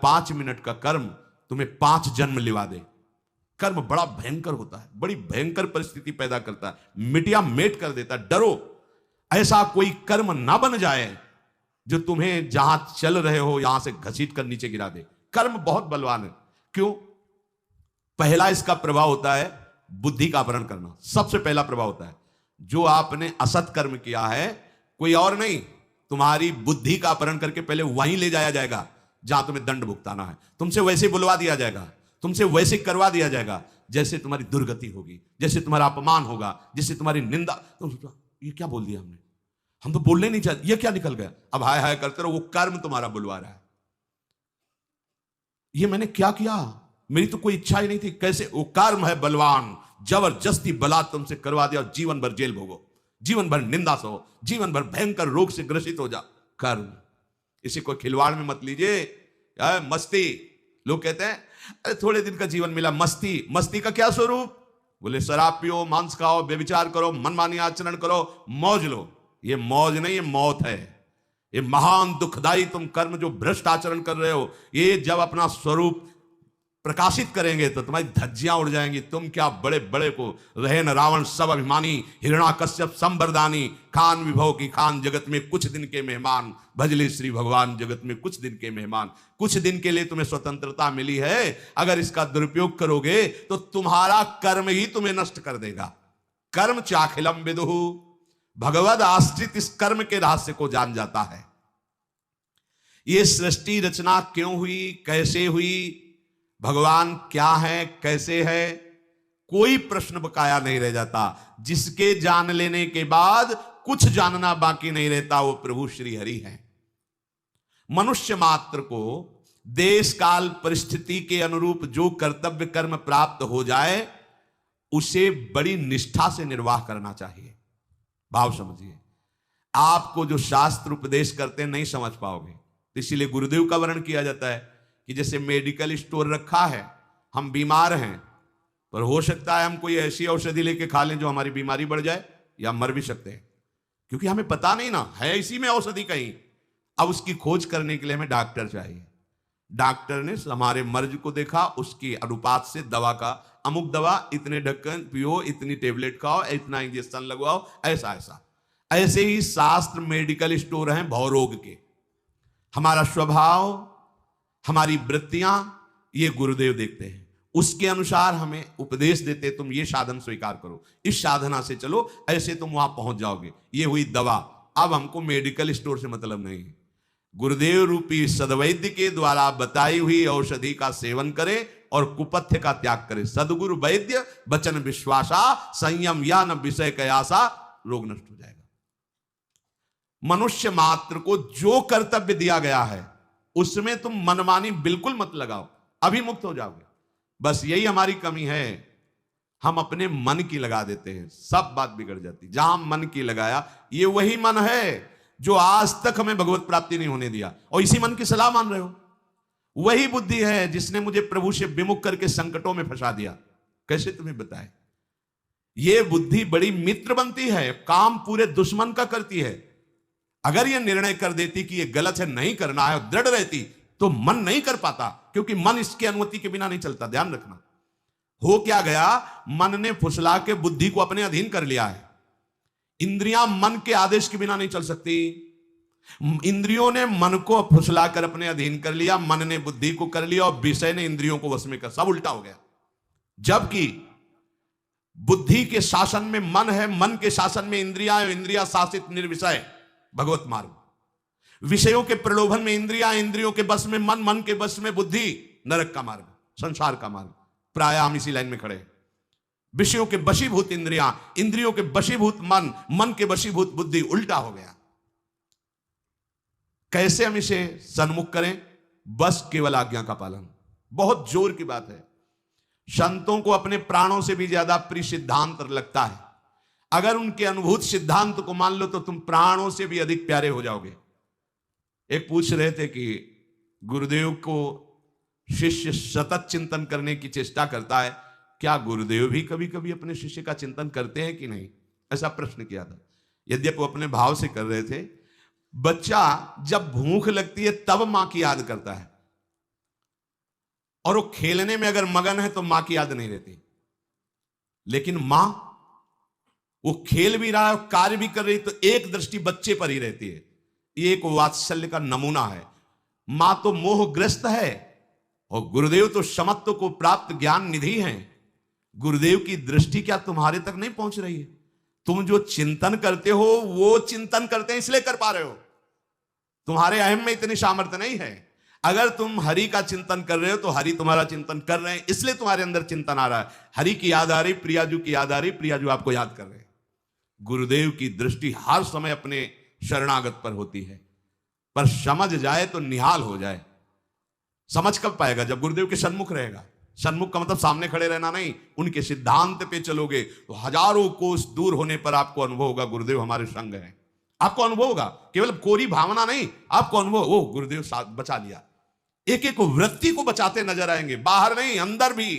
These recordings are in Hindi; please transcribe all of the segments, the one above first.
5 मिनट का कर्म तुम्हें 5 जन्म लिवा दे। कर्म बड़ा भयंकर होता है, बड़ी भयंकर परिस्थिति पैदा करता है, मिटिया मेट कर देता है। डरो ऐसा कोई कर्म ना बन जाए जो तुम्हें जहां चल रहे हो यहां से घसीट कर नीचे गिरा दे। कर्म बहुत बलवान है। क्यों? पहला इसका प्रभाव होता है बुद्धि का अपहरण करना, सबसे पहला प्रभाव होता है। जो आपने असत कर्म किया है, कोई और नहीं, तुम्हारी बुद्धि का अपहरण करके पहले वहीं ले जाया जाएगा जहां तुम्हें दंड भुगताना है। तुमसे वैसे बुलवा दिया जाएगा, तुमसे वैसे करवा दिया जाएगा जैसे तुम्हारी दुर्गति होगी, जैसे तुम्हारा अपमान होगा, जैसे तुम्हारी निंदा। तो ये क्या बोल दिया हमने, हम तो बोलने नहीं चाहते, ये क्या निकल गया। अब हाय हाय करते रहो, वो कर्म तुम्हारा बुलवा रहा है। ये मैंने क्या किया, मेरी तो कोई इच्छा ही नहीं थी। कैसे? वो कर्म है बलवान, जबरदस्ती बलात् तुमसे करवा दिया और जीवन भर जेल भोगो, जीवन भर निंदा सहो, जीवन भर भयंकर रोग से ग्रसित हो जा। कर्म, इसी को खिलवाड़ में मत लीजिए। मस्ती, लोग कहते हैं अरे थोड़े दिन का जीवन मिला, मस्ती। मस्ती का क्या स्वरूप? बोले शराब पियो, मांस खाओ, व्यभिचार करो, मनमानी आचरण करो, मौज लो। ये मौज नहीं, ये मौत है। ये महान दुखदाई तुम कर्म जो भ्रष्ट आचरण कर रहे हो, ये जब अपना स्वरूप प्रकाशित करेंगे तो तुम्हारी धज्जियां उड़ जाएंगी। तुम क्या बड़े बड़े को रहे न रावण सब अभिमानी, हिरणाकश्यप संबरदानी, खान विभव की खान, जगत में कुछ दिन के मेहमान, भजले श्री भगवान जगत में कुछ दिन के मेहमान। कुछ दिन के लिए तुम्हें स्वतंत्रता मिली है, अगर इसका दुरुपयोग करोगे तो तुम्हारा कर्म ही तुम्हें नष्ट कर देगा। कर्म चाखिलम विदुहु, भगवद आश्रित इस कर्म के रहस्य को जान जाता है। ये सृष्टि रचना क्यों हुई, कैसे हुई, भगवान क्या है, कैसे है, कोई प्रश्न बकाया नहीं रह जाता। जिसके जान लेने के बाद कुछ जानना बाकी नहीं रहता, वो प्रभु श्री हरि है। मनुष्य मात्र को देश काल परिस्थिति के अनुरूप जो कर्तव्य कर्म प्राप्त हो जाए, उसे बड़ी निष्ठा से निर्वाह करना चाहिए। भाव समझिए, आपको जो शास्त्र उपदेश करते हैं नहीं समझ पाओगे, तो इसीलिए गुरुदेव का वर्णन किया जाता है कि जैसे मेडिकल स्टोर रखा है, हम बीमार हैं, पर हो सकता है हम कोई ऐसी औषधि लेके खा लें जो हमारी बीमारी बढ़ जाए, या मर भी सकते हैं, क्योंकि हमें पता नहीं ना है इसी में औषधि कहीं। अब उसकी खोज करने के लिए हमें डॉक्टर चाहिए। डॉक्टर ने हमारे मर्ज को देखा, उसकी अनुपात से दवा का, अमुक दवा इतने ढक्कन पियो, इतनी टेबलेट खाओ, इतना इंजेक्शन लगवाओ, ऐसा ऐसा। ऐसे ही शास्त्र मेडिकल स्टोर हैं भवरोग के। हमारा स्वभाव, हमारी वृत्तियां, ये गुरुदेव देखते हैं, उसके अनुसार हमें उपदेश देते, तुम ये साधन स्वीकार करो, इस साधना से चलो, ऐसे तुम वहां पहुंच जाओगे। ये हुई दवा। अब हमको मेडिकल स्टोर से मतलब नहीं, गुरुदेव रूपी सद्वैद्य के द्वारा बताई हुई औषधि का सेवन करें और कुपथ्य का त्याग करें। सदगुरु वैद्य वचन विश्वासा, संयम या न विषय कयासा, रोग नष्ट हो जाएगा। मनुष्य मात्र को जो कर्तव्य दिया गया है उसमें तुम मनमानी बिल्कुल मत लगाओ, अभी मुक्त हो जाओगे। बस यही हमारी कमी है, हम अपने मन की लगा देते हैं, सब बात बिगड़ जाती। जहां मन की लगाया, ये वही मन है जो आज तक हमें भगवत प्राप्ति नहीं होने दिया, और इसी मन की सलाह मान रहे हो। वही बुद्धि है जिसने मुझे प्रभु से विमुख करके संकटों में फंसा दिया। कैसे तुम्हें बताए, ये बुद्धि बड़ी मित्र बनती है, काम पूरे दुश्मन का करती है। अगर ये निर्णय कर देती कि ये गलत है, नहीं करना है, और दृढ़ रहती, तो मन नहीं कर पाता, क्योंकि मन इसकी अनुमति के बिना नहीं चलता। ध्यान रखना, हो क्या गया, मन ने फुसला के बुद्धि को अपने अधीन कर लिया है। इंद्रियां मन के आदेश के बिना नहीं चल सकती। इंद्रियों ने मन को फुसला कर अपने अधीन कर लिया, मन ने बुद्धि को कर लिया, और विषय ने इंद्रियों को वश में कर, सब उल्टा हो गया। जबकि बुद्धि के शासन में मन है, मन के शासन में इंद्रियां, इंद्रियां शासित निर्विषय भगवत मार्ग। विषयों के प्रलोभन में इंद्रियां, इंद्रियों के बस में मन, मन के बस में बुद्धि, नरक का मार्ग, संसार का मार्ग। प्राय हम इसी लाइन में खड़े। विषयों के वशीभूत इंद्रियां, इंद्रियों के वशीभूत मन, मन के वशीभूत बुद्धि, उल्टा हो गया। कैसे हम इसे सन्मुख करें? बस केवल आज्ञा का पालन। बहुत जोर की बात है। संतों को अपने प्राणों से भी ज्यादा प्रिय सिद्धांत लगता है। अगर उनके अनुभूत सिद्धांत को मान लो तो तुम प्राणों से भी अधिक प्यारे हो जाओगे। एक पूछ रहे थे कि गुरुदेव को शिष्य सतत चिंतन करने की चेष्टा करता है, क्या गुरुदेव भी कभी कभी अपने शिष्य का चिंतन करते हैं कि नहीं? ऐसा प्रश्न किया था। यद्यपि वो अपने भाव से कर रहे थे। बच्चा जब भूख लगती है तब मां की याद करता है, और वो खेलने में अगर मगन है तो मां की याद नहीं रहती। लेकिन मां वो खेल भी रहा है, कार्य भी कर रही, तो एक दृष्टि बच्चे पर ही रहती है। ये एक वात्सल्य का नमूना है। मां तो मोहग्रस्त है और गुरुदेव तो समत्व को प्राप्त ज्ञान निधि हैं। गुरुदेव की दृष्टि क्या तुम्हारे तक नहीं पहुंच रही है? तुम जो चिंतन करते हो वो चिंतन करते हैं इसलिए कर पा रहे हो। तुम्हारे अहम में इतनी सामर्थ्य नहीं है। अगर तुम हरि का चिंतन कर रहे हो तो हरि तुम्हारा चिंतन कर रहे हैं, इसलिए तुम्हारे अंदर चिंतन आ रहा है। हरि की याद आ रही, प्रियाजू की याद आ रही, प्रियाजू आपको याद कर रहे हैं। गुरुदेव की दृष्टि हर समय अपने शरणागत पर होती है, पर समझ जाए तो निहाल हो जाए। समझ कब पाएगा? जब गुरुदेव के सन्मुख रहेगा। सन्मुख का मतलब सामने खड़े रहना नहीं, उनके सिद्धांत पे चलोगे तो हजारों कोस दूर होने पर आपको अनुभव होगा गुरुदेव हमारे संग हैं। आपको अनुभव होगा, केवल कोरी भावना नहीं, आपको अनुभव, वो गुरुदेव साथ बचा लिया। एक एक वृत्ति को बचाते नजर आएंगे, बाहर नहीं अंदर भी।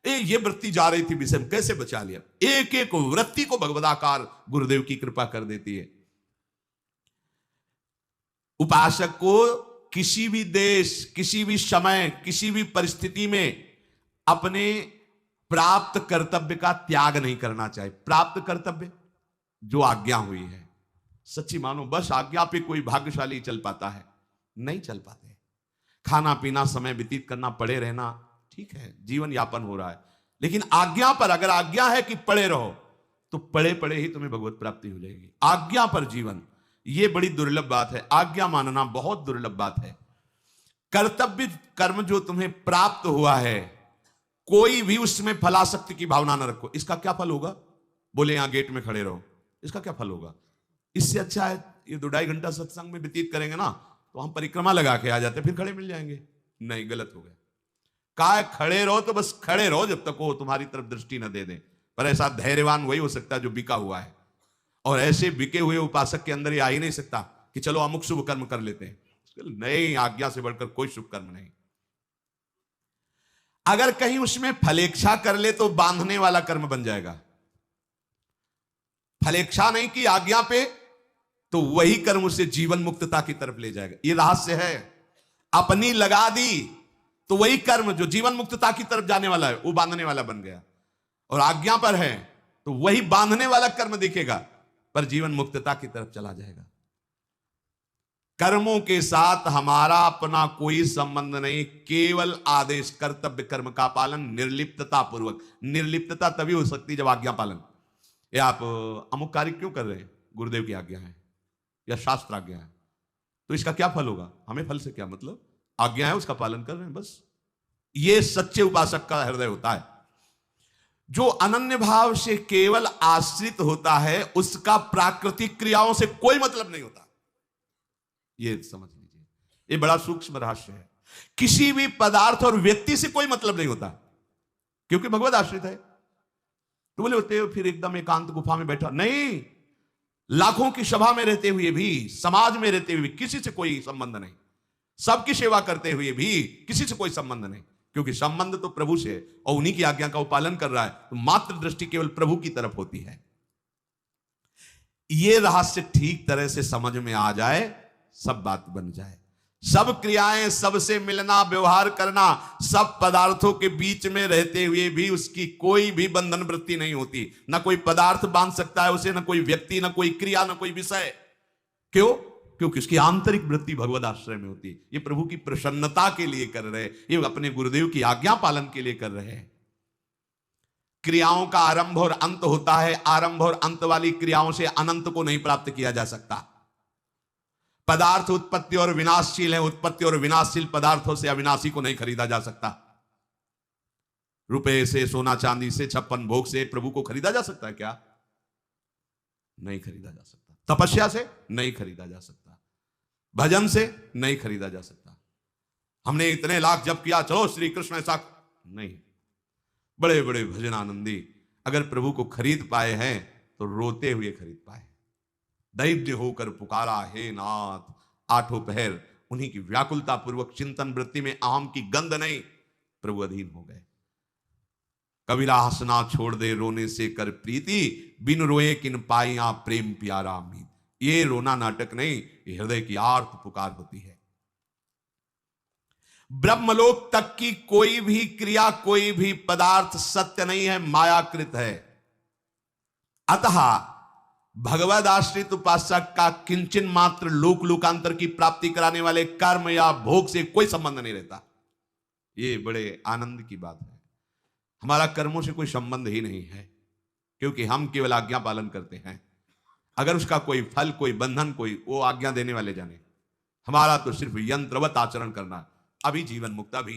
ये वृत्ति जा रही थी विषय में, कैसे बचा लिया? एक एक वृत्ति को भगवदाकार गुरुदेव की कृपा कर देती है। उपासक को किसी भी देश, किसी भी समय, किसी भी परिस्थिति में अपने प्राप्त कर्तव्य का त्याग नहीं करना चाहिए। प्राप्त कर्तव्य जो आज्ञा हुई है, सच्ची मानो बस आज्ञा पे कोई भाग्यशाली चल पाता है, नहीं चल पाते। खाना पीना, समय व्यतीत करना, पड़े रहना, ठीक है, जीवन यापन हो रहा है, लेकिन आज्ञा पर अगर आज्ञा है कि पड़े रहो तो पड़े पड़े ही तुम्हें भगवत प्राप्ति हो जाएगी। आज्ञा पर जीवन, यह बड़ी दुर्लभ बात है। आज्ञा मानना बहुत दुर्लभ बात है। कर्तव्य कर्म जो तुम्हें प्राप्त हुआ है, कोई भी उसमें फलासक्ति की भावना न रखो। इसका क्या फल होगा? बोले यहां गेट में खड़े रहो, इसका क्या फल होगा? इससे अच्छा है ये 2-2.5 घंटा सत्संग में व्यतीत करेंगे ना, तो हम परिक्रमा लगा के आ जाते, फिर खड़े मिल जाएंगे। नहीं, गलत हो गया। कहा खड़े रहो तो बस खड़े रहो जब तक वो तुम्हारी तरफ दृष्टि न दे दे। पर ऐसा धैर्यवान वही हो सकता है जो बिका हुआ है, और ऐसे बिके हुए उपासक के अंदर ये आ ही नहीं सकता कि चलो अमुक शुभ कर्म कर लेते हैं। नहीं, आज्ञा से बढ़कर कोई शुभ कर्म नहीं। अगर कहीं उसमें फलेच्छा कर ले तो बांधने वाला कर्म बन जाएगा। फलेच्छा नहीं की आज्ञा पे तो वही कर्म उसे जीवन मुक्तता की तरफ ले जाएगा। ये रहस्य है। अपनी लगा दी तो वही कर्म जो जीवन मुक्तता की तरफ जाने वाला है वो बांधने वाला बन गया, और आज्ञा पर है तो वही बांधने वाला कर्म दिखेगा पर जीवन मुक्तता की तरफ चला जाएगा। कर्मों के साथ हमारा अपना कोई संबंध नहीं, केवल आदेश कर्तव्य कर्म का पालन निर्लिप्तता पूर्वक। निर्लिप्तता तभी हो सकती है जब आज्ञा पालन। ये आप अमुक कार्य क्यों कर रहे हैं? गुरुदेव की आज्ञा है या शास्त्र आज्ञा है, तो इसका क्या फल होगा? हमें फल से क्या मतलब? आज्ञा है, उसका पालन कर रहे हैं बस। ये सच्चे उपासक का हृदय होता है। जो अनन्य भाव से केवल आश्रित होता है उसका प्राकृतिक क्रियाओं से कोई मतलब नहीं होता। ये समझ लीजिए, ये बड़ा सूक्ष्म रहस्य है। किसी भी पदार्थ और व्यक्ति से कोई मतलब नहीं होता क्योंकि भगवत आश्रित है। तो बोले होते हो फिर एकदम एकांत गुफा में बैठा, नहीं, लाखों की सभा में रहते हुए भी, समाज में रहते हुए भी किसी से कोई संबंध नहीं, सबकी सेवा करते हुए भी किसी से कोई संबंध नहीं, क्योंकि संबंध तो प्रभु से है और उन्हीं की आज्ञा का वो पालन कर रहा है, तो मात्र दृष्टि केवल प्रभु की तरफ होती है। ये रहस्य ठीक तरह से समझ में आ जाए, सब बात बन जाए। सब क्रियाएं, सबसे मिलना, व्यवहार करना, सब पदार्थों के बीच में रहते हुए भी उसकी कोई भी बंधन वृत्ति नहीं होती। ना कोई पदार्थ बांध सकता है उसे, ना कोई व्यक्ति, ना कोई क्रिया, ना कोई विषय। क्यों? क्योंकि उसकी आंतरिक वृत्ति भगवद आश्रय में होती है। ये प्रभु की प्रसन्नता के लिए कर रहे हैं, ये अपने गुरुदेव की आज्ञा पालन के लिए कर रहे हैं। क्रियाओं का आरंभ और अंत होता है, आरंभ और अंत वाली क्रियाओं से अनंत को नहीं प्राप्त किया जा सकता। पदार्थ उत्पत्ति और विनाशशील है, उत्पत्ति और विनाशशील पदार्थों से अविनाशी को नहीं खरीदा जा सकता। रुपए से, सोना चांदी से, 56 भोग से प्रभु को खरीदा जा सकता है क्या? नहीं खरीदा जा सकता। तपस्या से नहीं खरीदा जा सकता, भजन से नहीं खरीदा जा सकता। हमने इतने लाख जप किया, चलो श्री कृष्ण ऐसा नहीं। बड़े बड़े भजन आनंदी अगर प्रभु को खरीद पाए हैं तो रोते हुए खरीद पाए। दैव्य होकर पुकारा, हे नाथ, आठों पहर उन्हीं की व्याकुलता पूर्वक चिंतन वृत्ति में अहम की गंध नहीं, प्रभु अधीन हो गए। कबीरा हंसना छोड़ दे रोने से कर प्रीति, बिन रोए किन पाइया प्रेम प्यारा मीत। ये रोना नाटक नहीं, ये हृदय की आर्त पुकार होती है। ब्रह्मलोक तक की कोई भी क्रिया, कोई भी पदार्थ सत्य नहीं है, मायाकृत है। अतः भगवद आश्रित उपासक का किंचन मात्र लोक लोकांतर की प्राप्ति कराने वाले कर्म या भोग से कोई संबंध नहीं रहता। ये बड़े आनंद की बात है। हमारा कर्मों से कोई संबंध ही नहीं है, क्योंकि हम केवल आज्ञा पालन करते हैं। अगर उसका कोई फल, कोई बंधन, कोई, वो आज्ञा देने वाले जाने। हमारा तो सिर्फ यंत्रवत आचरण करना। अभी जीवन मुक्ता भी